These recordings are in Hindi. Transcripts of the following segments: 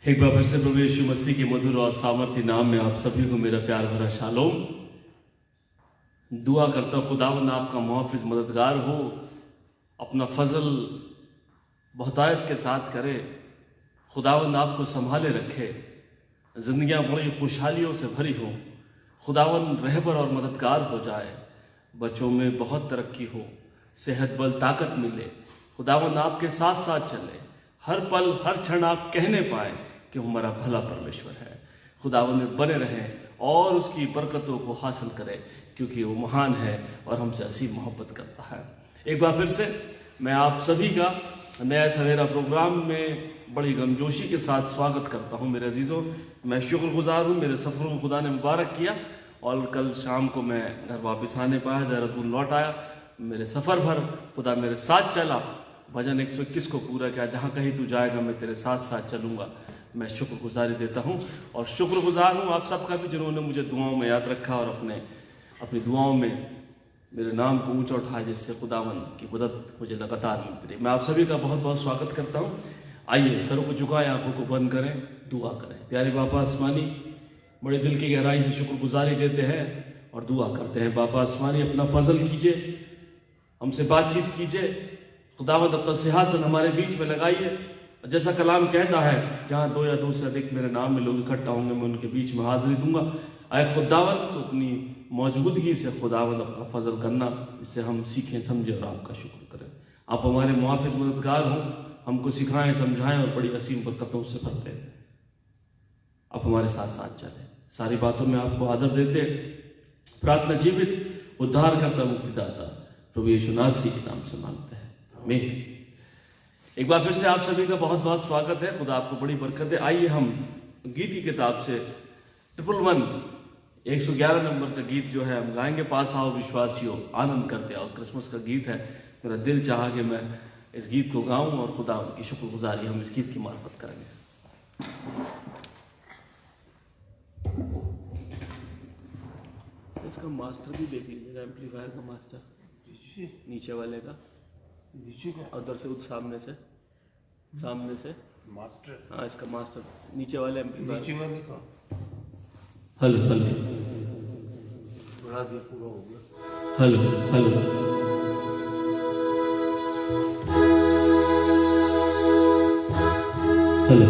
एक बार फिर से प्रभु यीशु मसीह के मधुर और सामर्थ्य नाम में आप सभी को मेरा प्यार भरा शालोम। दुआ करता हूँ खुदावंद आपका मुहाफिज मददगार हो, अपना फजल बहुतायत के साथ करे, खुदावंद आपको संभाले रखे, जिंदगियां बड़ी खुशहालियों से भरी हो, खुदावंद रहबर और मददगार हो जाए, बच्चों में बहुत तरक्की हो, सेहत बल ताकत मिले, खुदावंद आपके साथ साथ चले, हर पल हर क्षण आप कहने पाए कि हमारा भला परमेश्वर है। खुदावंद में बने रहें और उसकी बरकतों को हासिल करें, क्योंकि वो महान है और हमसे असीम मोहब्बत करता है। एक बार फिर से मैं आप सभी का नया सवेरा प्रोग्राम में बड़ी गमजोशी के साथ स्वागत करता हूँ। मेरे अजीज़ों, मैं शुक्रगुजार हूँ, मेरे सफ़रों को खुदा ने मुबारक किया और कल शाम को मैं घर वापस आने पाया, देहरादून लौट आया। मेरे सफ़र भर खुदा मेरे साथ चला, भजन 121 को पूरा किया, जहाँ कहीं तू जाएगा मैं तेरे साथ साथ चलूँगा। मैं शुक्रगुजारी देता हूँ और शुक्रगुजार हूँ आप सबका भी, जिन्होंने मुझे दुआओं में याद रखा और अपनी दुआओं में मेरे नाम को ऊंचा उठाया, जिससे खुदावंद की मदद मुझे लगातार मिलती रही। मैं आप सभी का बहुत बहुत स्वागत करता हूँ। आइए सरों को झुकाएं, आंखों को बंद करें, दुआ करें। प्यारे बापा आसमानी, बड़े दिल की गहराई से शुक्रगुजारी देते हैं और दुआ करते हैं। बापा आसमानी, अपना फजल कीजिए, हमसे बातचीत कीजिए, खुदावंद अपना सिंहासन हमारे बीच में लगाइए। जैसा कलाम कहता है, जहाँ दो या दो से अधिक मेरे नाम में लोग इकट्ठा होंगे, मैं उनके बीच में हाजिरी दूंगा। आए खुदावंद, तो अपनी मौजूदगी से खुदावंद अपना फजल करना, इससे हम सीखें, समझें और आपका शुक्र करें। आप हमारे मुआफिज मददगार हों, हमको सिखाएं, समझाएं और बड़ी असीम बरकतों से भरते हैं। आप हमारे साथ साथ चलें, सारी बातों में आपको आदर देते, प्रार्थना जीवित उद्धार करता मुक्तिदाता प्रभु यीशु नासरी के नाम से मांगते हैं, आमीन। एक बार फिर से आप सभी का बहुत बहुत स्वागत है। खुदा आपको बड़ी बरकत दे। आइए हम गीत की किताब से 111 नंबर का गीत जो है हम गाएंगे। पास आओ विश्वासियों, आनंद करते आओ। क्रिसमस का गीत है। मेरा दिल चाहा कि मैं इस गीत को गाऊं और खुदा की शुक्रगुजारी हम इस गीत की मार्फत करेंगे। इसका मास्टर भी देख लीजिएगा, एम्पलीफायर का मास्टर नीचे वाले का, नीचे का उधर से सामने से मास्टर। हाँ, इसका मास्टर नीचे वाले एम्पलीफायर। नीचे वाले का हेलो हेलो बढ़ा दिया, पूरा हो गया। Hello hello hello.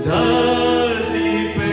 धरती पे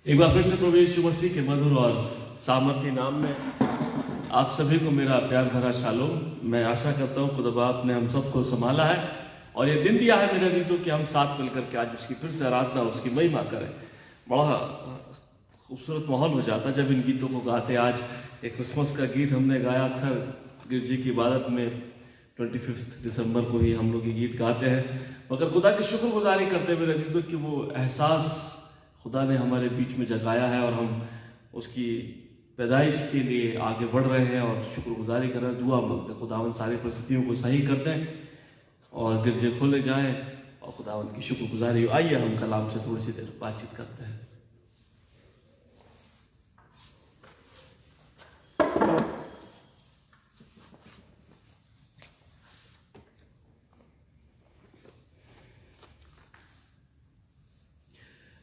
एक बार फिर से प्रभु यीशु मसीह के मधुर और सामर्थी नाम में आप सभी को मेरा प्यार भरा शालोम। मैं आशा करता हूँ खुदा बाप ने हम सबको संभाला है और ये दिन दिया है मेरे अजीजों कि हम साथ मिलकर के आज उसकी फिर से आराधना, उसकी महिमा करें। बड़ा खूबसूरत माहौल हो जाता जब इन गीतों को गाते। आज एक क्रिसमस का गीत हमने गाया, अक्सर गिरजी की इबादत में 25 दिसंबर को ही हम लोग ये गीत गाते हैं, मगर खुदा की शुक्रगुजारी करते हुए मेरे अजीजों कि वो एहसास खुदा ने हमारे बीच में जगाया है और हम उसकी पैदाइश के लिए आगे बढ़ रहे हैं और शुक्रगुजारी कर रहे हैं, दुआ मांगते हैं। खुदावन सारी परिस्थितियों को सही कर दें और गिरजे खोले जाएं और खुदावन की शुक्रगुजारी हो। आइए हम कलाम से थोड़ी सी देर बातचीत करते हैं।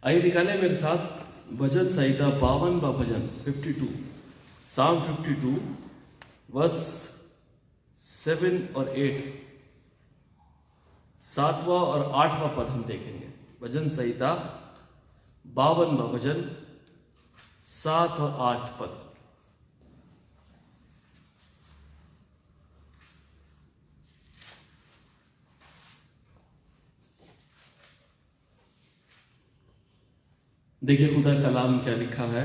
आइए निकालें मेरे साथ भजन संहिता 52 का भजन 52, साम 52 वर्स 7 और 8, 7वां और 8वां पद हम देखेंगे। भजन संहिता 52 का भजन 7 और 8 पद। देखिए खुदा कलाम क्या लिखा है।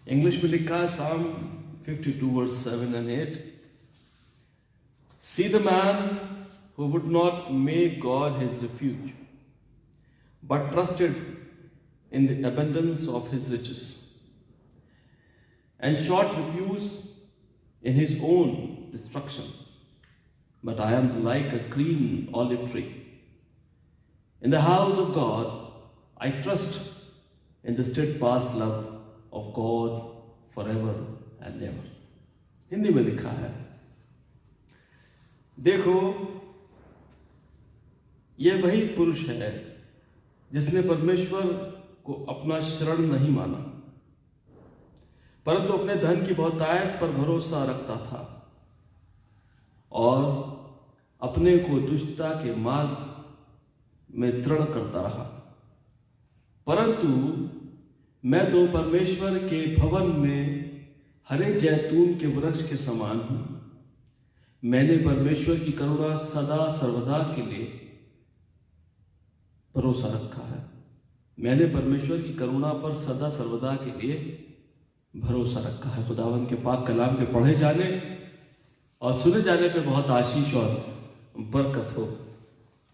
इंग्लिश में लिखा है साम 52 verse 7 and 8। See the man who would not make God his refuge, but trusted in the abundance of his riches, and sought refuge in his own destruction. But I am like a green olive tree. In the house of God, I trust in the steadfast love of God forever and ever. Hindi में लिखा है, देखो यह वही पुरुष है जिसने परमेश्वर को अपना शरण नहीं माना, परंतु अपने धन की बहुतायत पर भरोसा रखता था और अपने को दुष्टता के मार्ग में दृढ़ करता रहा। परंतु मैं तो परमेश्वर के भवन में हरे जैतून के वृक्ष के समान हूं। मैंने परमेश्वर की करुणा सदा सर्वदा के लिए भरोसा रखा है। मैंने परमेश्वर की करुणा पर सदा सर्वदा के लिए भरोसा रखा है। खुदावंद के पाक कलाम के पढ़े जाने और सुने जाने पे बहुत आशीष और बरकत हो।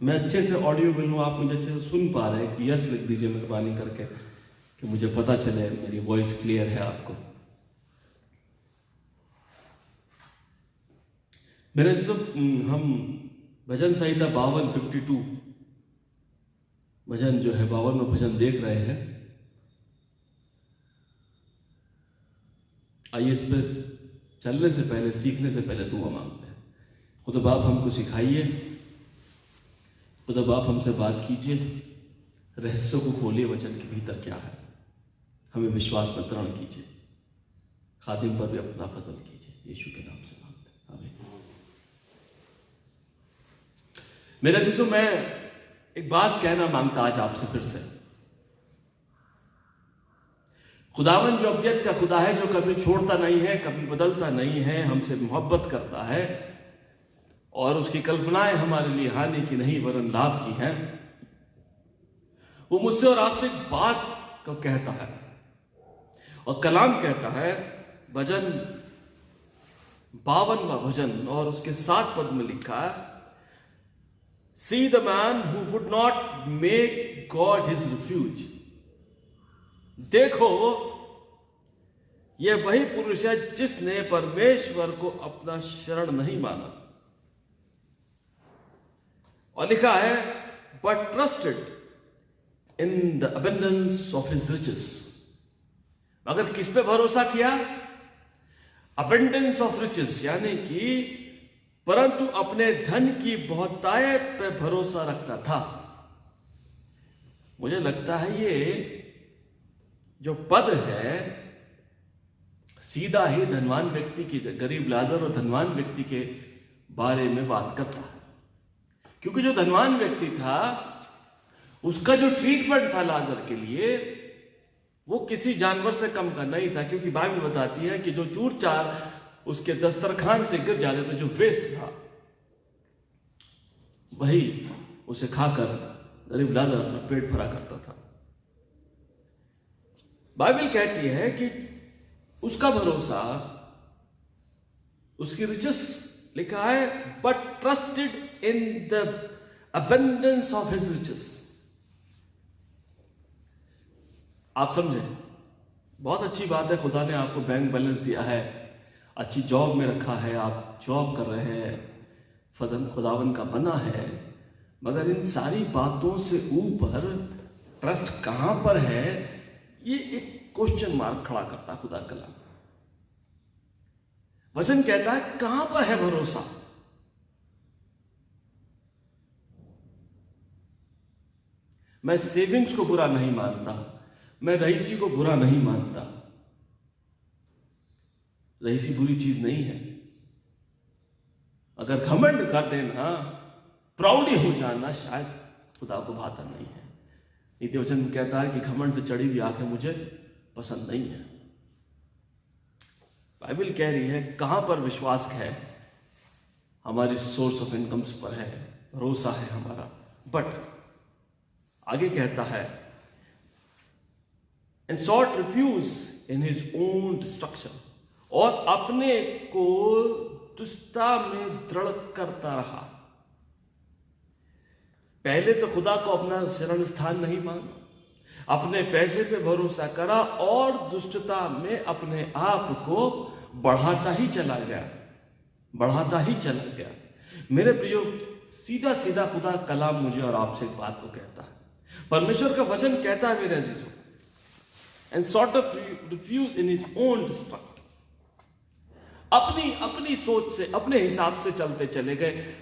मैं अच्छे से ऑडियो मिलूँ, आप मुझे अच्छे से सुन पा रहे हैं कि यस लिख दीजिए मेहरबानी करके, कि मुझे पता चले मेरी वॉइस क्लियर है आपको। मेरे जो हम भजन संहिता 52 भजन जो है 52 भजन देख रहे हैं। आइए इस पर चलने से पहले, सीखने से पहले दुआ मांगते हैं। खुदा बाप हमको सिखाइए, खुदा बाप हमसे बात कीजिए, रहस्यों को खोलिए, वचन के भीतर क्या है हमें विश्वास में दृढ़ कीजिए। खादिम पर भी अपना फजल कीजिए, यीशु के नाम से मांगते हैं, आमीन। मेरे अजीजों, मैं एक बात कहना मांगता आज आपसे फिर से। खुदावन जो अब्दियत का खुदा है, जो कभी छोड़ता नहीं है, कभी बदलता नहीं है, हमसे मोहब्बत करता है और उसकी कल्पनाएं हमारे लिए हानि की नहीं वरन लाभ की हैं, वो मुझसे और आपसे एक बात को कहता है और कलाम कहता है। भजन 52वां भजन और उसके 7 पद में लिखा है, See the man who would not make God his refuge. देखो यह वही पुरुष है जिसने परमेश्वर को अपना शरण नहीं माना। और लिखा है, but trusted in the abundance of his riches. मगर किस पे भरोसा किया? abundance of riches, यानी कि परंतु अपने धन की बहुतायत पे भरोसा रखता था। मुझे लगता है ये जो पद है सीधा ही धनवान व्यक्ति की, गरीब लाजर और धनवान व्यक्ति के बारे में बात करता है। क्योंकि जो धनवान व्यक्ति था उसका जो ट्रीटमेंट था लाजर के लिए वो किसी जानवर से कम का नहीं था, क्योंकि बाइबल बताती है कि जो चूर चार उसके दस्तरखान से गिर जाते थे, जो वेस्ट था, वही उसे खाकर गरीब लाजर अपना पेट भरा करता था। बाइबल कहती है कि उसका भरोसा, उसकी रिचेस लिखा है, but trusted in the abundance of his riches. आप समझे, बहुत अच्छी बात है, खुदा ने आपको बैंक बैलेंस दिया है, अच्छी जॉब में रखा है, आप जॉब कर रहे हैं, खुदावन का बना है, मगर इन सारी बातों से ऊपर ट्रस्ट कहां पर है, ये एक क्वेश्चन मार्क खड़ा करता है खुदा कलाम। वचन कहता है कहां पर है भरोसा। मैं सेविंग्स को बुरा नहीं मानता, मैं रईसी को बुरा नहीं मानता, रईसी बुरी चीज नहीं है। अगर घमंड कर देना, प्राउडी हो जाना, शायद खुदा को भाता नहीं है। नीति वचन कहता है कि घमंड से चढ़ी हुई आंखें मुझे पसंद नहीं है। बाइबल कह रही है कहां पर विश्वास है, हमारी सोर्स ऑफ इनकम्स पर है, भरोसा है हमारा। बट आगे कहता है, and sought refuge in his own destruction, और अपने को दुष्टता में दृढ़ करता रहा। पहले तो खुदा को अपना शरण स्थान नहीं माना, अपने पैसे पे भरोसा करा और दुष्टता में अपने आप को बढ़ाता ही चला गया, बढ़ाता ही चला गया। मेरे प्रियो, सीधा सीधा खुदा कलाम मुझे और आपसे एक बात को कहता है, परमेश्वर का वचन कहता है मेरे अजीजों, and sort of refuge in his own district, अपनी सोच से, अपने हिसाब से चलते चले गए।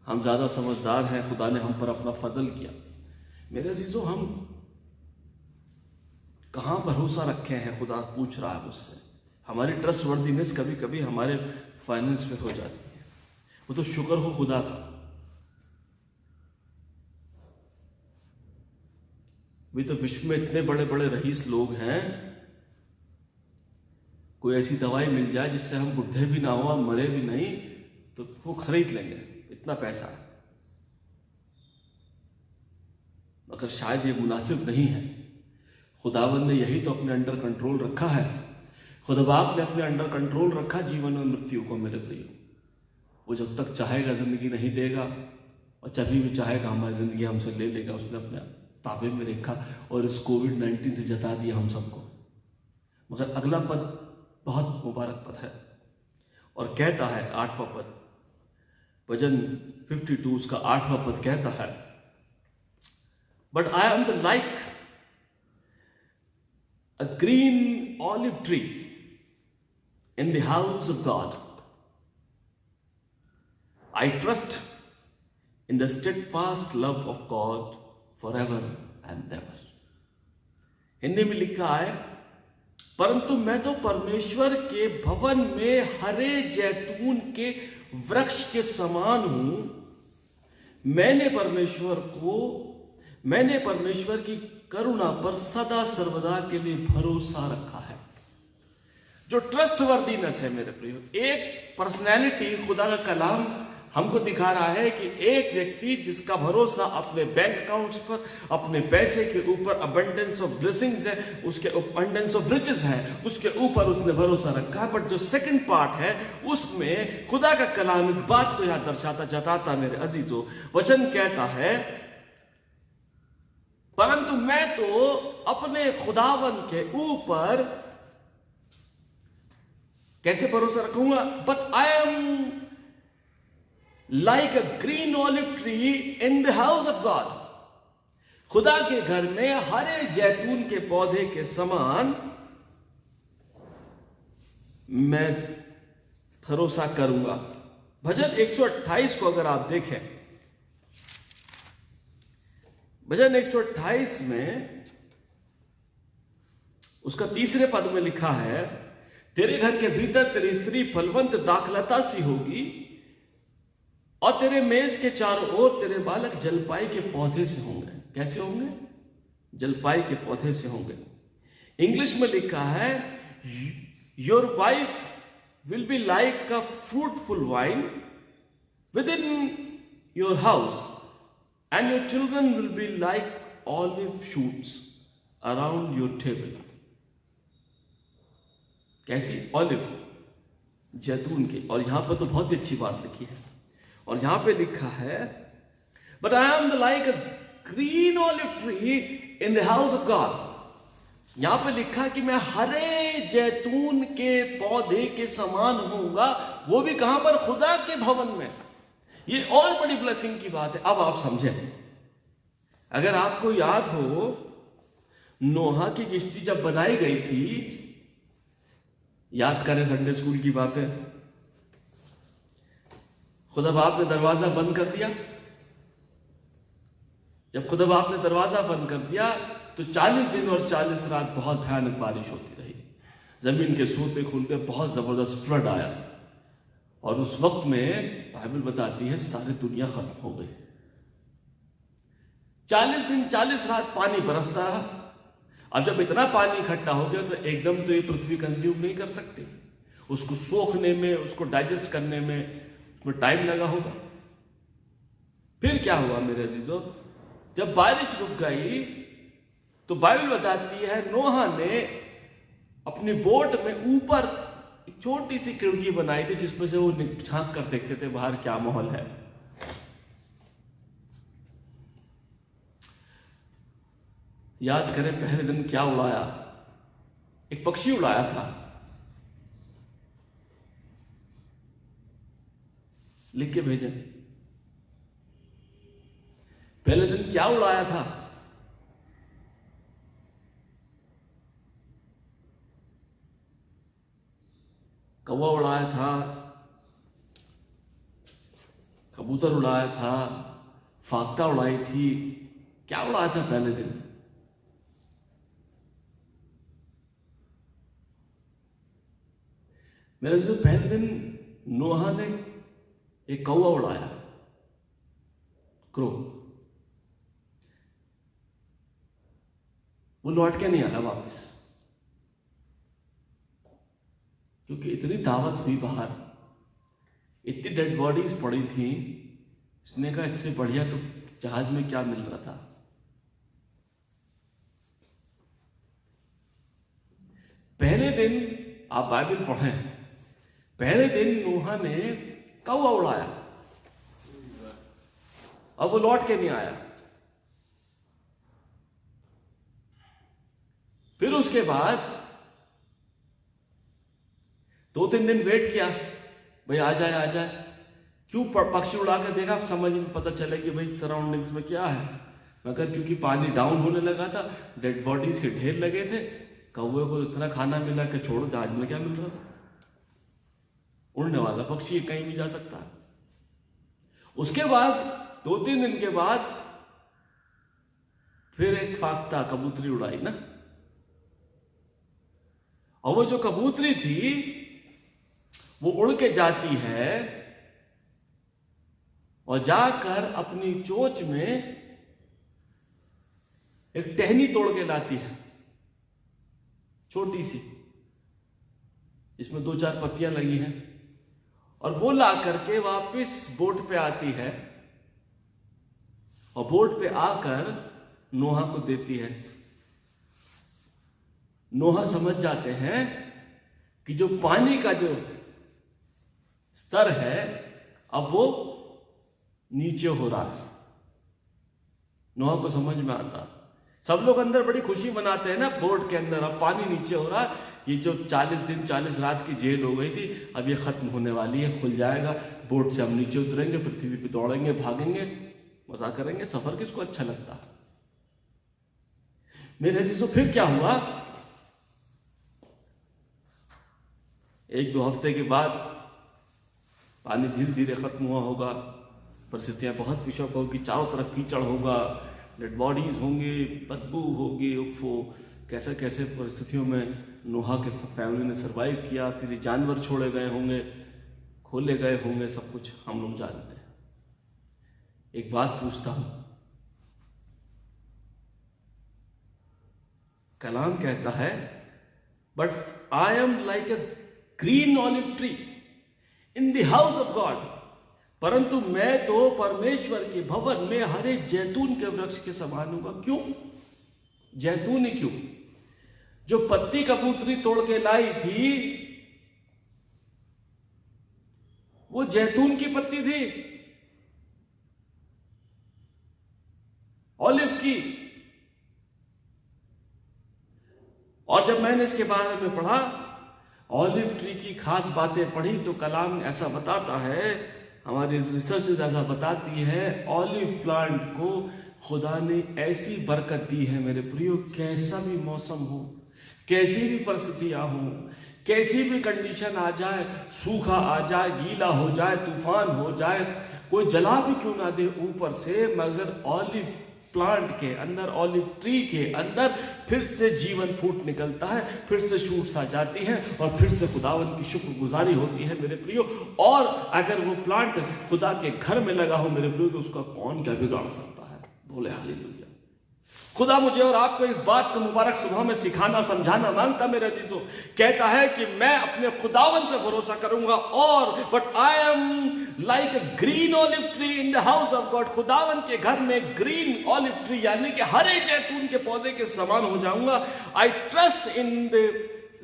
हम ज्यादा समझदार हैं, खुदा ने हम पर अपना फजल किया। मेरे अजीजों, हम कहां भरोसा रखे हैं, खुदा पूछ रहा है मुझसे। हमारी ट्रस्ट वर्दीनेस कभी कभी हमारे फाइनेंस पे हो जाती है, वो तो शुक्र हो खुदा का। भी तो विश्व में इतने बड़े बड़े रईस लोग हैं, कोई ऐसी दवाई मिल जाए जिससे हम बुढ़े भी ना हो, मरे भी नहीं, तो वो खरीद लेंगे, इतना पैसा है। मगर शायद ये मुनासिब नहीं है। खुदावन ने यही तो अपने अंडर कंट्रोल रखा है, खुदा बाप ने अपने अंडर कंट्रोल रखा जीवन और मृत्यु को। मेरे प्रियो, वो जब तक चाहेगा जिंदगी नहीं देगा, और जब भी चाहेगा हमारी जिंदगी हमसे ले लेगा। उसने अपने ताबे में रखा और इस कोविड-19 से जता दिया हम सबको। मगर अगला पद बहुत मुबारक पद है, और कहता है 8वां पद, भजन 52 उसका 8वां पद कहता है, but I am the like a green olive tree in the house of God. I trust in the steadfast love of God forever and ever. Hindi में लिखा है, परंतु मैं तो परमेश्वर के भवन में हरे जैतून के वृक्ष के समान हूं। मैंने परमेश्वर की करुणा पर सदा सर्वदा के लिए भरोसा रखा है। जो ट्रस्टवर्दीनेस है मेरे प्रियो, एक पर्सनैलिटी खुदा का कलाम हमको दिखा रहा है कि एक व्यक्ति जिसका भरोसा अपने बैंक अकाउंट्स पर, अपने पैसे के ऊपर, अबंडेंस ऑफ ब्लेसिंग्स है, उसके अबंडेंस ऑफ रिचेस है, उसके ऊपर उसने भरोसा रखा है। बट जो सेकंड पार्ट है उसमें खुदा का कलाम एक बात को यहां जताता मेरे अजीजों, वचन कहता है, परंतु मैं तो अपने खुदावन के ऊपर कैसे भरोसा रखूंगा, but I am like a green olive tree in the house of God. खुदा के घर में हरे जैतून के पौधे के समान मैं भरोसा करूंगा। भजन 128 को अगर आप देखें, भजन 128 में उसका 3रे पद में लिखा है, तेरे घर के भीतर तेरी स्त्री फलवंत दाखलता सी होगी और तेरे मेज के चारों ओर तेरे बालक जलपाई के पौधे से होंगे। कैसे होंगे? जलपाई के पौधे से होंगे। इंग्लिश में लिखा है, your wife will be like a fruitful wine with in your house and your children will be like olive shoots around your table. कैसी? ऑलिव, जैतून के। और यहां पर तो बहुत ही अच्छी बात लिखी है, और यहां पे लिखा है, but I am the like a green olive tree in the house of God. यहां पे लिखा कि मैं हरे जैतून के पौधे के समान होऊंगा, वो भी कहां पर? खुदा के भवन में। ये और बड़ी ब्लेसिंग की बात है। अब आप समझें, अगर आपको याद हो, नोहा की किश्ती जब बनाई गई थी, याद करें संडे स्कूल की बातें, खुदा बाप ने दरवाजा बंद कर दिया। जब खुदा बाप ने दरवाजा बंद कर दिया तो 40 दिन और 40 रात बहुत भयानक बारिश होती रही। जमीन के सोते खुल के बहुत जबरदस्त फ्लड आया, और उस वक्त में बाइबल बताती है सारी दुनिया खत्म हो गई। 40 दिन 40 रात पानी बरसता रहा। अब जब इतना पानी इकट्ठा हो गया तो एकदम तो ये पृथ्वी कंज्यूम नहीं कर सकती, उसको सोखने में, उसको डाइजेस्ट करने में उसमें टाइम लगा होगा। फिर क्या हुआ मेरे अजीजों? जब बारिश रुक गई तो बाइबल बताती है नोहा ने अपनी बोट में ऊपर एक छोटी सी खिड़की बनाई थी, जिसमें से वो झांक कर देखते थे बाहर क्या माहौल है। याद करें पहले दिन क्या उड़ाया? एक पक्षी उड़ाया था। लिख के भेजें। पहले दिन क्या उड़ाया था? कौवा उड़ाया था, कबूतर उड़ाया था, फाख्ता उड़ाई थी। क्या उड़ाया था पहले दिन? मेरे जो पहले दिन नोहा ने एक कौवा उड़ाया, क्रो। वो लौट के नहीं आया वापस, क्योंकि इतनी दावत हुई बाहर, इतनी डेड बॉडीज पड़ी थी। उसने कहा इससे बढ़िया तो जहाज में क्या मिल रहा था। पहले दिन आप बाइबल पढ़ें, पहले दिन नूहा ने कौवा उड़ाया, अब वो लौट के नहीं आया। फिर उसके बाद 2-3 दिन वेट किया, भाई आ जाए आ जाए। क्यों? पक्षी उड़ा कर देखा, समझ में पता चले कि भाई सराउंडिंग्स में क्या है। मगर क्योंकि पानी डाउन होने लगा था, डेड बॉडीज के ढेर लगे थे, कौवे को इतना खाना मिला कि छोड़ो, जहाज में क्या मिल रहा था। उड़ने वाला पक्षी कहीं भी जा सकता है। उसके बाद 2-3 दिन के बाद फिर एक फाख्ता कबूतरी उड़ाई ना, और वो जो कबूतरी थी वो उड़ के जाती है और जाकर अपनी चोंच में एक टहनी तोड़ के लाती है, छोटी सी, जिसमें 2-4 पत्तियां लगी हैं, और वो ला करके वापस बोट पे आती है और बोट पे आकर नोहा को देती है। नोहा समझ जाते हैं कि जो पानी का जो स्तर है अब वो नीचे हो रहा है। नोहा को समझ में आता, सब लोग अंदर बड़ी खुशी मनाते हैं ना बोट के अंदर, अब पानी नीचे हो रहा है। ये जो 40 दिन 40 रात की जेल हो गई थी, अब ये खत्म होने वाली है, खुल जाएगा। बोट से हम नीचे उतरेंगे, पृथ्वी पे दौड़ेंगे, भागेंगे, मजा करेंगे। सफर किसको अच्छा लगता है मेरे अजीजों? फिर क्या हुआ? 1-2 हफ्ते के बाद पानी धीरे धीरे खत्म हुआ होगा, परिस्थितियां बहुत विषम होगी, चारों तरफ कीचड़ होगा, डेड बॉडीज होंगे, बदबू होगी, उफ़ो, कैसे कैसे परिस्थितियों में नोहा के फैमिली ने सरवाइव किया। फिर ये जानवर छोड़े गए होंगे, खोले गए होंगे, सब कुछ हम लोग जानते हैं। एक बात पूछता हूं, कलाम कहता है but I am like a green olive tree in the house of God, परंतु मैं तो परमेश्वर के भवन में हरे जैतून के वृक्ष के समान हूंगा। क्यों जैतून ही क्यों? जो पत्ती कबूतरी तोड़ के लाई थी वो जैतून की पत्ती थी, ऑलिव की। और जब मैंने इसके बारे में पढ़ा, ऑलिव ट्री की खास बातें पढ़ी, तो कलाम ऐसा बताता है, हमारी रिसर्च ऐसा बताती है, ऑलिव प्लांट को खुदा ने ऐसी बरकत दी है मेरे प्रियो, कैसा भी मौसम हो, कैसी भी परिस्थितियां हो, कैसी भी कंडीशन आ जाए, सूखा आ जाए, गीला हो जाए, तूफान हो जाए, कोई जला भी क्यों ना दे ऊपर से, मगर ऑलिव प्लांट के अंदर, ऑलिव ट्री के अंदर फिर से जीवन फूट निकलता है, फिर से शूट्स आ जाती हैं और फिर से खुदावन की शुक्रगुजारी होती है मेरे प्रियो। और अगर वो प्लांट खुदा के घर में लगा हो मेरे प्रियो, तो उसका कौन क्या बिगाड़ सकता है? बोले हालेलुया। खुदा मुझे और आपको इस बात को मुबारक सुबह में सिखाना समझाना मांगता मेरे अजीजों। कहता है कि मैं अपने खुदावन पे भरोसा करूंगा, और but I am like a green olive tree in the house of God. खुदावन के घर में ग्रीन ऑलिव ट्री यानी कि हरे जैतून के पौधे के समान हो जाऊंगा। I trust in the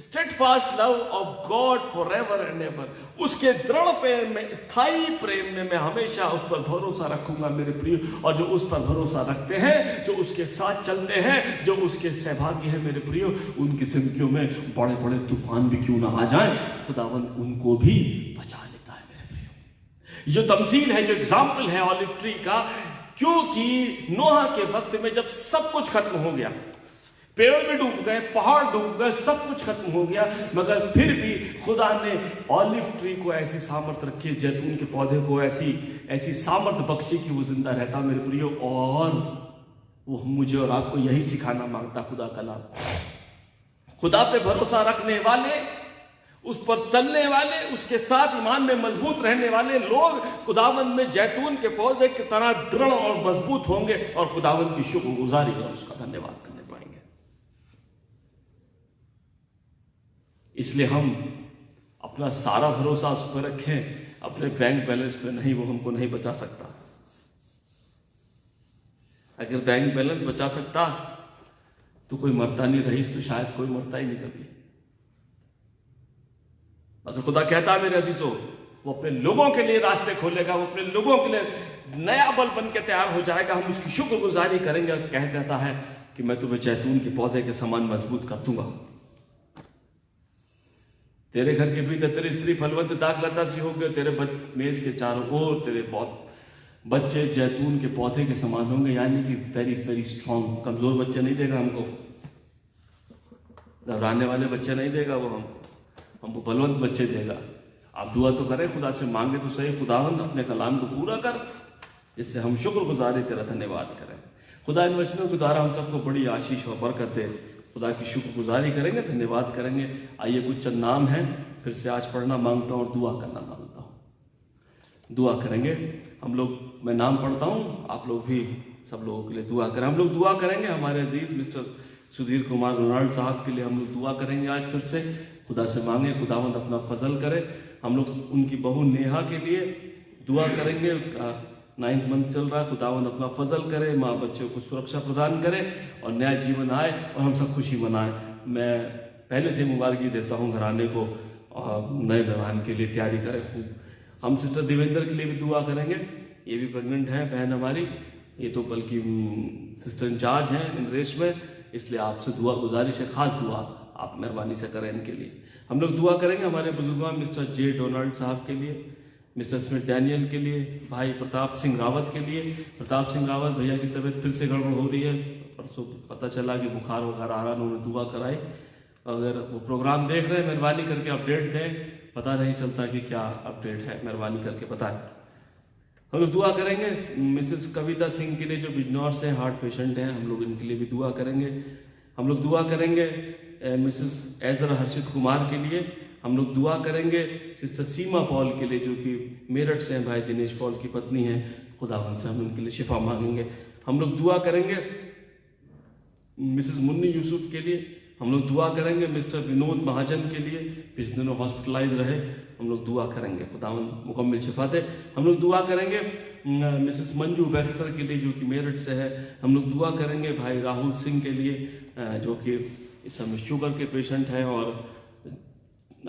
steadfast love of God for ever and ever. उसके दृढ़ प्रेम में, स्थायी प्रेम में मैं हमेशा उस पर भरोसा रखूंगा मेरे प्रियो। और जो उस पर भरोसा रखते हैं, जो उसके साथ चलते हैं, जो उसके सहभागी हैं मेरे प्रियो, उनकी जिंदगियों में बड़े बड़े तूफान भी क्यों ना आ जाएं, खुदावन उनको भी बचा लेता है मेरे प्रियो। जो तमसील है, जो एग्जाम्पल है ऑलिव ट्री का, क्योंकि नोहा के वक्त में जब सब कुछ खत्म हो गया, पेड़ भी डूब गए, पहाड़ डूब गए, सब कुछ खत्म हो गया, मगर फिर भी खुदा ने ऑलिव ट्री को ऐसी सामर्थ रखी, जैतून के पौधे को ऐसी सामर्थ बख्शी कि वो जिंदा रहता मेरे प्रियो। और वो मुझे और आपको यही सिखाना मांगता खुदा कलाम। खुदा पे भरोसा रखने वाले, उस पर चलने वाले, उसके साथ ईमान में मजबूत रहने वाले लोग खुदावंद में जैतून के पौधे की तरह दृढ़ और मजबूत होंगे और खुदावंद की शुक्रगुजारी और उसका धन्यवाद करने पाएंगे। इसलिए हम अपना सारा भरोसा उस पर रखें, अपने बैंक बैलेंस पे नहीं, वो हमको नहीं बचा सकता। अगर बैंक बैलेंस बचा सकता तो कोई मरता नहीं, रईस तो शायद कोई मरता ही नहीं कभी। अगर खुदा कहता है मेरे अजीजों, वो अपने लोगों के लिए रास्ते खोलेगा, वो अपने लोगों के लिए नया बल बन के तैयार हो जाएगा, हम उसकी शुक्रगुजारी करेंगे। कह देता है कि मैं तुम्हें जैतून के पौधे के समान मजबूत कर दूंगा। तेरे घर के भीतर तेरी स्त्री फलवंत दाखलता सी होगी, तेरे मेज के चारों ओर तेरे बहुत बच्चे जैतून के पौधे के समान होंगे, यानी कि वेरी वेरी स्ट्रांग। कमजोर बच्चे नहीं देगा हमको, घबराने वाले बच्चे नहीं देगा वो हमको बलवंत बच्चे देगा। आप दुआ तो करें, खुदा से मांगे तो सही, खुदावंद अपने कलाम को पूरा कर, जिससे हम शुक्रगुजारी तेरा धन्यवाद करें। खुदा इन वचनों के द्वारा हम सबको बड़ी आशीष और बरकत दे। खुदा की शुक्रगुजारी करेंगे, धन्यवाद करेंगे। आइए कुछ चंद नाम हैं फिर से आज पढ़ना मांगता हूँ और दुआ करना मांगता हूँ। दुआ करेंगे हम लोग, मैं नाम पढ़ता हूँ, आप लोग भी सब लोगों के लिए दुआ करें। हम लोग दुआ करेंगे हमारे अजीज मिस्टर सुधीर कुमार रोनाल्ड साहब के लिए हम लोग दुआ करेंगे आज फिर से। खुदा से मांगे खुदावंद अपना फजल करे। हम लोग उनकी बहू नेहा के लिए दुआ करेंगे, 9th मंथ चल रहा है, खुदावंद अपना फजल करे, माँ बच्चों को सुरक्षा प्रदान करे और नया जीवन आए और हम सब खुशी मनाएं। मैं पहले से मुबारकी देता हूँ घराने को और नए मेहमान के लिए तैयारी करें खूब। हम सिस्टर देवेंद्र के लिए भी दुआ करेंगे, ये भी प्रेग्नेंट है बहन हमारी, ये तो बल्कि सिस्टर इंचार्ज हैं इंद्रेश में, इसलिए आपसे दुआ गुजारिश है, खास दुआ आप मेहरबानी से करें इनके लिए। हम लोग दुआ करेंगे हमारे बुजुर्ग मिस्टर जे डोनाल्ड साहब के लिए, मिस्टर स्मिथ डैनियल के लिए, भाई प्रताप सिंह रावत के लिए। प्रताप सिंह रावत भैया की तबीयत फिर से गड़बड़ हो रही है, परसों पता चला कि बुखार वगैरह आ रहा, उन्होंने दुआ कराई। अगर वो प्रोग्राम देख रहे हैं मेहरबानी करके अपडेट दें, पता नहीं चलता कि क्या अपडेट है, मेहरबानी करके बताएं। हम लोग दुआ करेंगे मिसेस कविता सिंह के लिए जो बिजनौर से हार्ट पेशेंट हैं, हम लोग इनके लिए भी दुआ करेंगे। हम लोग दुआ करेंगे मिसेस एजरा हर्षित कुमार के लिए, हम लोग दुआ करेंगे सिस्टर सीमा पॉल के लिए, जो कि मेरठ से हैं, भाई दिनेश पॉल की पत्नी हैं। खुदावंद से हम उनके लिए शिफा मांगेंगे। हम लोग दुआ करेंगे मिसेस मुन्नी यूसुफ के लिए। हम लोग दुआ करेंगे मिस्टर विनोद महाजन के लिए, पिछले दिनों हॉस्पिटलाइज रहे। हम लोग दुआ करेंगे खुदावंद मुकम्मल शिफा दे। हम लोग दुआ करेंगे मिसेस मंजू बैक्स्टर के लिए, जो कि मेरठ से है। हम लोग दुआ करेंगे भाई राहुल सिंह के लिए, जो कि इस समय शुगर के पेशेंट हैं और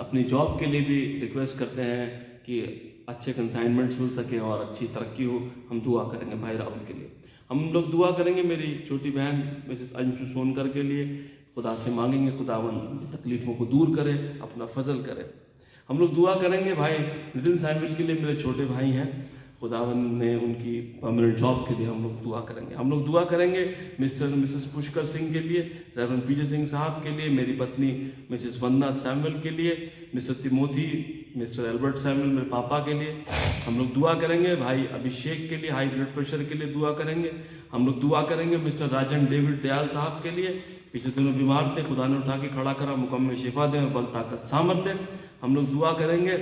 अपनी जॉब के लिए भी रिक्वेस्ट करते हैं कि अच्छे कंसाइनमेंट्स मिल सके और अच्छी तरक्की हो। हम दुआ करेंगे भाई राहुल के लिए। हम लोग दुआ करेंगे मेरी छोटी बहन मिसेस अंशु सोनकर के लिए। खुदा से मांगेंगे खुदावन तकलीफ़ों को दूर करे, अपना फजल करे। हम लोग दुआ करेंगे भाई नितिन सैमुअल के लिए, मेरे छोटे भाई हैं। खुदावन ने उनकी परमानेंट जॉब के लिए हम लोग दुआ करेंगे। हम लोग दुआ करेंगे मिस्टर और मिसेस पुष्कर सिंह के लिए, रेवरेंड पीजे सिंह साहब के लिए, मेरी पत्नी मिसेस वंदना सैमुअल के लिए, mister Timothy, mister Albert Samuel मेरे पापा के लिए। हम लोग दुआ करेंगे भाई अभिषेक के लिए, हाई ब्लड प्रेशर के लिए दुआ करेंगे। हम लोग दुआ करेंगे मिस्टर राजन डेविड दयाल साहब के लिए, पिछले दिनों बीमार थे, खुदा ने उठा के खड़ा करा, मुकम्मल शिफा दें और बल ताकत सामर्थ दें। हम लोग दुआ करेंगे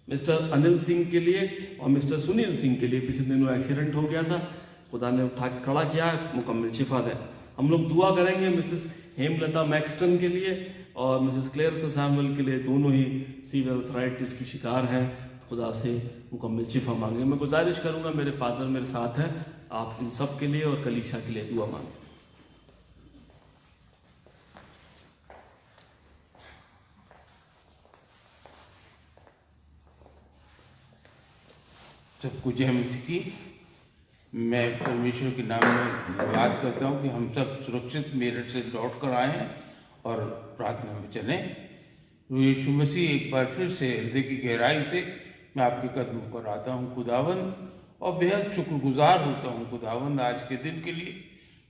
मिस्टर अनिल सिंह के लिए और मिस्टर सुनील सिंह के लिए, पिछले दिनों एक्सीडेंट हो गया था, खुदा ने उठा के खड़ा किया है, मुकम्मल शिफा दें। हम लोग दुआ करेंगे मिसेस हेमलता मैक्सटन के लिए और मिसेस क्लेयर सैमुअल के लिए, दोनों ही सीवियर अर्थराइटिस की शिकार हैं। खुदा से मुकम्मल शिफा मांगे। मैं गुजारिश करूंगा, मेरे फादर मेरे साथ हैं, आप इन सब के लिए और कलीसिया के लिए दुआ मांगें। सबको जय मसीह की। मैं परमेश्वर के नाम में धन्यवाद करता हूँ कि हम सब सुरक्षित मेरठ से लौट कर आए हैं और प्रार्थना में चलें। यीशु मसीह, एक बार फिर से हृदय की गहराई से मैं आपके कदमों पर आता हूँ खुदावन, और बेहद शुक्रगुजार होता हूँ खुदावन आज के दिन के लिए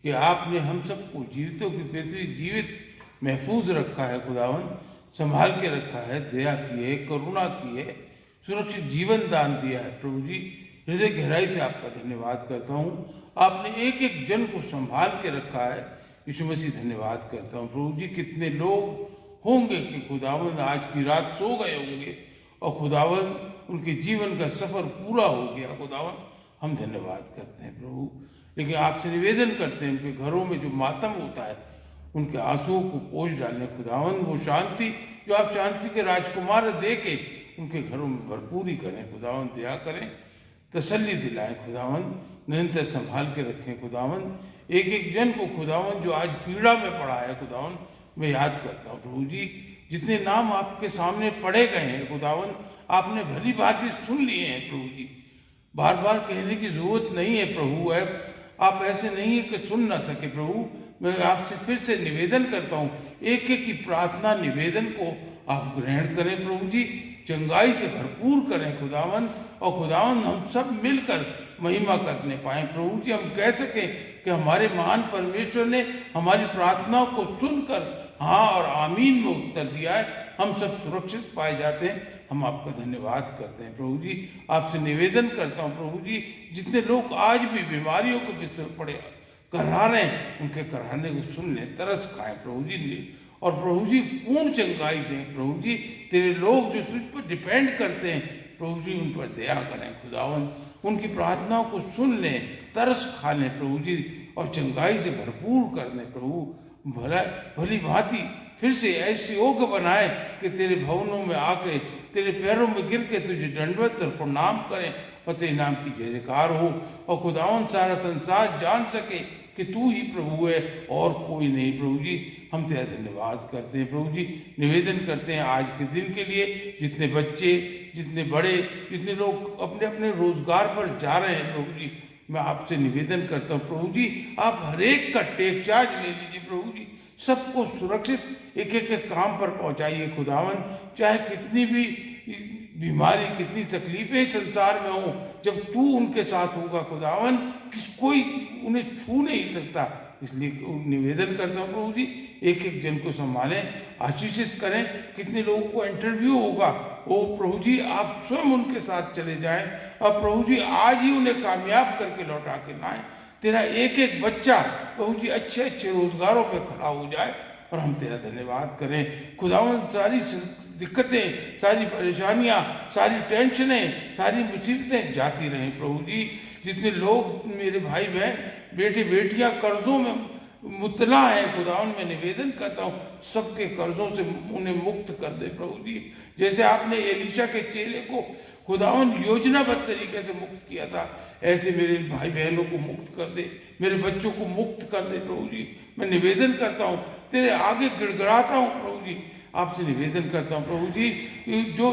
कि आपने हम सबको जीवितों की पृथ्वी जीवित महफूज रखा है खुदावन, संभाल के रखा है, दया की है, करुणा की है, सुरक्षित जीवन दान दिया है। प्रभु जी, हृदय गहराई से आपका धन्यवाद करता हूँ। आपने एक एक जन को संभाल के रखा है। यीशु मसीह, धन्यवाद करता हूँ। प्रभु जी, कितने लोग होंगे कि खुदावन आज की रात सो गए होंगे और खुदावन उनके जीवन का सफर पूरा हो गया। खुदावन, हम धन्यवाद करते हैं प्रभु, लेकिन आपसे निवेदन करते हैं उनके घरों में जो मातम होता है उनके आंसुओं को पोंछ डालने खुदावन, वो शांति जो आप शांति के राजकुमार दे के उनके घरों में भरपूरी करें खुदावन, दया करें, तसल्ली दिलाएं खुदावन, निरंतर संभाल के रखें खुदावन। एक एक जन को खुदावन जो आज पीड़ा में पड़ा है खुदावन, मैं याद करता हूँ प्रभु जी, जितने नाम आपके सामने पढ़े गए हैं खुदावन, आपने भली बातें सुन लिए हैं प्रभु जी, बार बार कहने की जरूरत नहीं है प्रभु। है आप ऐसे नहीं है कि सुन ना सके प्रभु। मैं आपसे फिर से निवेदन करता हूँ, एक एक की प्रार्थना निवेदन को आप ग्रहण करें प्रभु जी, चंगाई से भरपूर करें खुदावन, और खुदावन हम सब मिलकर महिमा करने पाए प्रभु जी। हम कह सकें कि हमारे महान परमेश्वर ने हमारी प्रार्थनाओं को सुनकर हाँ और आमीन में उत्तर दिया है, हम सब सुरक्षित पाए जाते हैं। हम आपका धन्यवाद करते हैं प्रभु जी। आपसे निवेदन करता हूँ प्रभु जी, जितने लोग आज भी बीमारियों के बिस्तर पड़े करा रहे हैं, उनके कराने को सुन लें, तरस खाएं प्रभु जी, और प्रभु जी पूर्ण चंगाई दें प्रभु जी। तेरे लोग जो तुझ पर डिपेंड करते हैं प्रभु जी, उन पर दया करें खुदावन, उनकी प्रार्थनाओं को सुन लें, तरस खा लें प्रभु जी, और चंगाई से भरपूर कर दें प्रभु। भली भांति फिर से ऐसी योग बनाए कि तेरे भवनों में आके तेरे पैरों में गिर के तुझे दंडवत और प्रणाम करें और तेरे नाम की जय जयकार हो, और खुदावन सारा संसार जान सके कि तू ही प्रभु है और कोई नहीं प्रभु जी। हम तेरा धन्यवाद करते हैं प्रभु जी। निवेदन करते हैं आज के दिन के लिए, जितने बच्चे, जितने बड़े, जितने लोग अपने अपने रोजगार पर जा रहे हैं प्रभु जी, मैं आपसे निवेदन करता हूँ प्रभु जी, आप हर एक का टेक चार्ज ले लीजिए प्रभु जी, सबको सुरक्षित एक एक के काम पर पहुंचाइए खुदावन। चाहे कितनी भी बीमारी, कितनी तकलीफें संसार में हो, जब तू उनके साथ होगा खुदावन, कोई उन्हें छू नहीं सकता। इसलिए निवेदन करता हूँ प्रभु जी, एक एक जन को संभालें, आशीषित करें। कितने लोगों को इंटरव्यू होगा, वो प्रभु जी आप स्वयं उनके साथ चले जाएं, और प्रभु जी आज ही उन्हें कामयाब करके लौटा के लाएं। तेरा एक एक बच्चा प्रभु जी अच्छे अच्छे रोजगारों पे खड़ा हो जाए, और हम तेरा धन्यवाद करें। खुदावन सारी दिक्कतें, सारी परेशानियां, सारी टेंशनें, सारी मुसीबतें जाती रहें प्रभु जी। जितने लोग मेरे भाई बहन, बेटे बेटियां कर्जों में मुतला है, खुदावन मैं निवेदन करता हूँ सबके कर्जों से उन्हें मुक्त कर दे प्रभु जी। जैसे आपने एलीशा के चेले को खुदावन योजनाबद्ध तरीके से मुक्त किया था, ऐसे मेरे भाई बहनों को मुक्त कर दे, मेरे बच्चों को मुक्त कर दे प्रभु जी। मैं निवेदन करता हूँ, तेरे आगे गिड़गिड़ाता हूँ प्रभु जी, आपसे निवेदन करता हूँ प्रभु जी, जो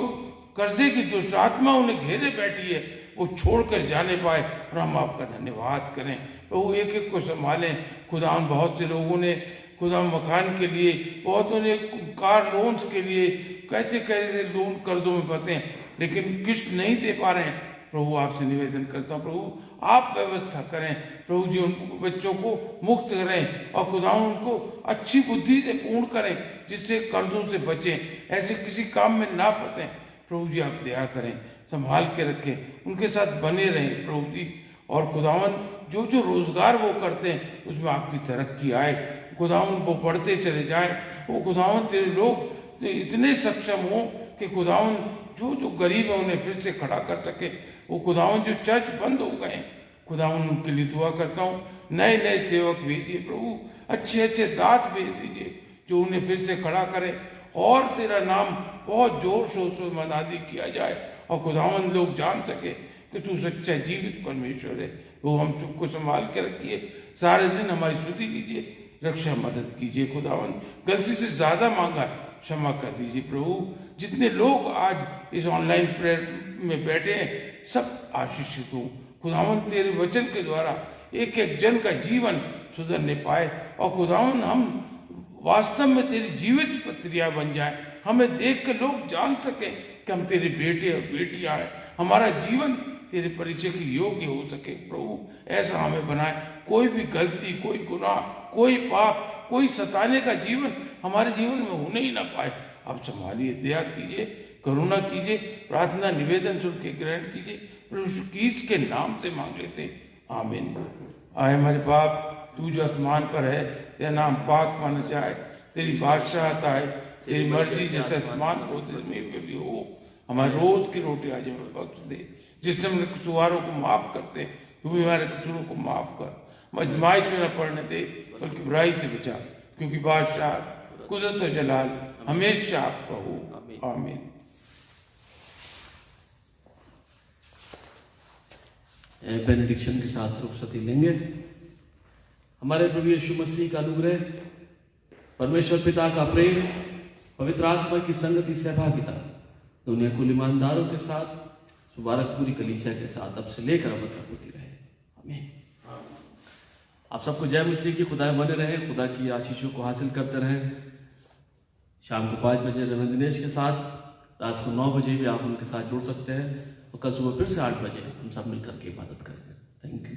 कर्जे की दुष्ट आत्मा उन्हें घेरे बैठी है वो छोड़कर जाने पाए और हम आपका धन्यवाद करें प्रभु। एक एक को संभालें खुदावन। बहुत से लोगों ने खुदा मकान के लिए, बहुतों ने कार लोन्स के लिए कैसे कैसे लोन कर्जों में फंसे हैं, लेकिन किस्त नहीं दे पा रहे हैं प्रभु। आपसे निवेदन करता हूँ प्रभु, आप व्यवस्था करें प्रभु जी, उन बच्चों को मुक्त करें और खुदावन उनको अच्छी बुद्धि से पूर्ण करें जिससे कर्जों से बचें, ऐसे किसी काम में ना फंसें प्रभु जी। आप दया करें, संभाल के रखें, उनके साथ बने रहें प्रभु जी। और खुदावन जो जो रोजगार वो करते हैं उसमें आपकी तरक्की आए, खुदावन वो बढ़ते चले जाए। वो खुदावन तेरे लोग इतने सक्षम हो कि खुदावन जो जो गरीब है उन्हें फिर से खड़ा कर सके। वो खुदावन जो चर्च बंद हो गए खुदावन उनके लिए दुआ करता हूँ, नए नए सेवक भेजिए प्रभु, अच्छे अच्छे दास भेज दीजिए जो उन्हें फिर से खड़ा करे और तेरा नाम बहुत जोर शोर से मनादी किया जाए और खुदावन लोग जान सके कि तू सच्चा जीवित परमेश्वर है। वो हम सबको संभाल के रखिए, सारे दिन हमारी सुधि लीजिए, रक्षा मदद कीजिए खुदावन। गलती से ज्यादा मांगा क्षमा कर दीजिए प्रभु। जितने लोग आज इस ऑनलाइन प्रेयर में बैठे हैं सब आशीषित हो खुदावन, तेरे वचन के द्वारा एक एक जन का जीवन सुधरने पाए और खुदावन हम वास्तव में तेरी जीवित पत्रियां बन जाए, हमें देख के लोग जान सके कि हम तेरे बेटे और बेटियां हैं, हमारा जीवन तेरे परिचय के योग्य हो सके प्रभु। ऐसा हमें बनाए, कोई भी गलती, कोई गुनाह, कोई पाप, कोई सताने का जीवन हमारे जीवन में होने ही ना पाए। आप संभालिए, दया कीजिए, करुणा कीजिए, प्रार्थना निवेदन सुन के ग्रहण कीजिए, प्रभु यीशु के नाम से मांग लेते, आमीन। आए हमारे बाप, तू जो आसमान पर है, तेरा नाम पाक माना जाए, तेरी बादशाहत आए, तेरी मर्जी जैसे आसमान को जमीन पे भी हो। हमारे रोज की रोटी आज हमें बख्श दे, जिसने हमने कसूरों को माफ करते, तू भी हमारे कसूरों को माफ कर, मजमाइश में न पड़ने दे बल्कि बुराई से बचा, क्योंकि बादशाह, कुदरत और जलाल हमेशा आपका हो, आमीन। बेनेडिक्शन के साथ रुखसती लेंगे। हमारे प्रभु यीशु मसीह का अनुग्रह, परमेश्वर पिता का प्रेम, पवित्र आत्मा की संगति सहभागिता दुनिया कुल ईमानदारों के साथ, मुबारक पूरी कलीसिया के साथ अब से लेकर अब तक होती रहे, आमीन। आप सबको जय मसीह की। खुदा बने रहे, खुदा की आशीषों को हासिल करते रहें। शाम को 5 बजे रविंद्र दिनेश के साथ, रात को 9 बजे भी आप उनके साथ जुड़ सकते हैं और कल सुबह फिर से 8 बजे हम सब मिलकर के इबादत करेंगे। Thank you.